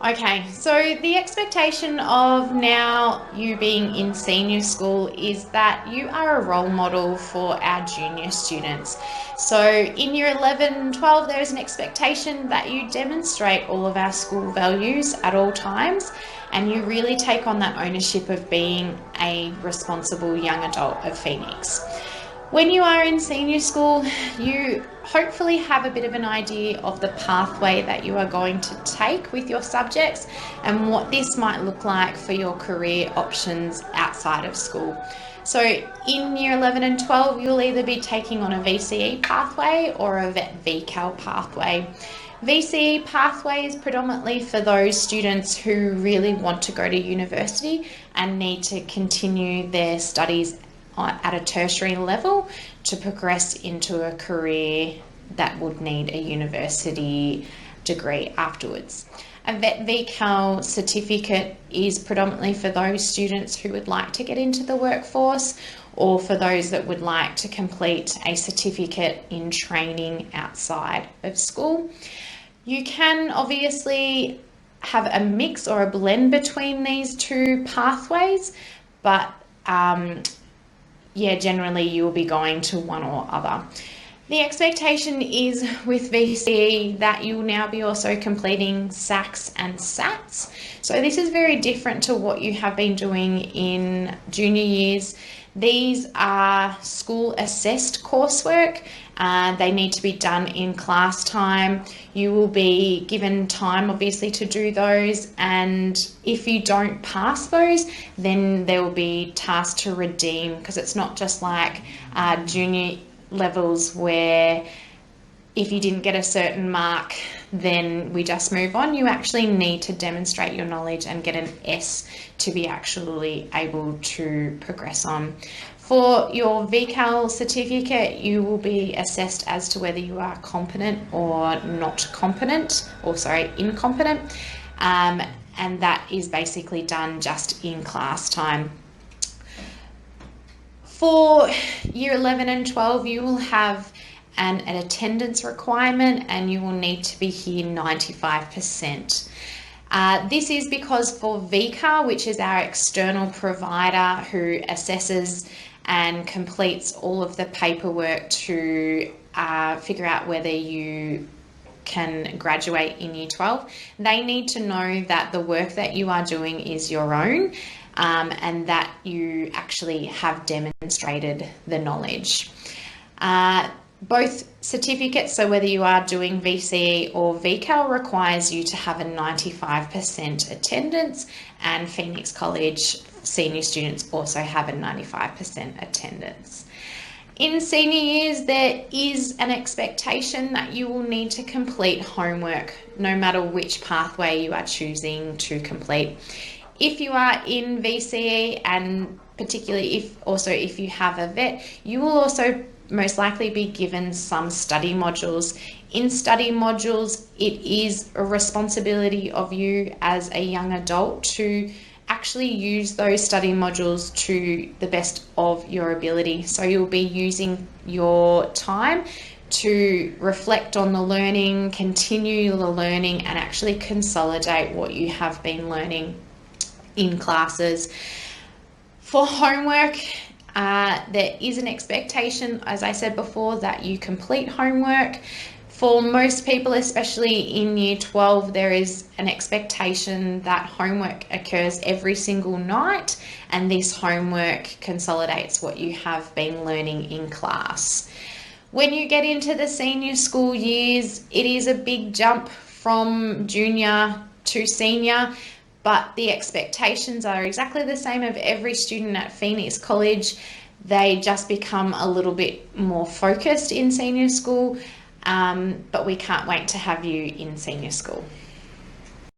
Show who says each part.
Speaker 1: Okay, so the expectation of now you being in senior school is that you are a role model for our junior students. So in year 11 and 12, there is an expectation that you demonstrate all of our school values at all times and you really take on that ownership of being a responsible young adult of Phoenix. When you are in senior school, you hopefully have a bit of an idea of the pathway that you are going to take with your subjects and what this might look like for your career options outside of school. So in year 11 and 12, you'll either be taking on a VCE pathway or a VET VCAL pathway. VCE pathway is predominantly for those students who really want to go to university and need to continue their studies at a tertiary level to progress into a career that would need a university degree afterwards. A VET VCAL certificate is predominantly for those students who would like to get into the workforce or for those that would like to complete a certificate in training outside of school. You can obviously have a mix or a blend between these two pathways, but generally you will be going to one or other. The expectation is with VCE that you will now be also completing SACs and SATs. So this is very different to what you have been doing in junior years. These are school assessed coursework. They need to be done in class time. You will be given time obviously to do those, and if you don't pass those, then there will be tasks to redeem, because it's not just like junior levels where if you didn't get a certain mark then we just move on. You actually need to demonstrate your knowledge and get an S to be actually able to progress on. For your VCAL certificate, you will be assessed as to whether you are competent or not competent, or incompetent, and that is basically done just in class time. For year 11 and 12, you will have an attendance requirement and you will need to be here 95%. This is because for VCAL, which is our external provider who assesses and completes all of the paperwork to figure out whether you can graduate in year 12, they need to know that the work that you are doing is your own, and that you actually have demonstrated the knowledge. Both certificates, so whether you are doing VCE or VCAL, requires you to have a 95% attendance, and Phoenix College senior students also have a 95% attendance. In senior years, there is an expectation that you will need to complete homework, no matter which pathway you are choosing to complete. If you are in VCE, and particularly if you have a VET, you will also most likely be given some study modules. In study modules, it is a responsibility of you as a young adult to actually use those study modules to the best of your ability. So you'll be using your time to reflect on the learning, continue the learning, and actually consolidate what you have been learning in classes. For homework, there is an expectation, as I said before, that you complete homework. For most people, especially in year 12, there is an expectation that homework occurs every single night, and this homework consolidates what you have been learning in class. When you get into the senior school years, it is a big jump from junior to senior, but the expectations are exactly the same of every student at Phoenix College. They just become a little bit more focused in senior school, but we can't wait to have you in senior school.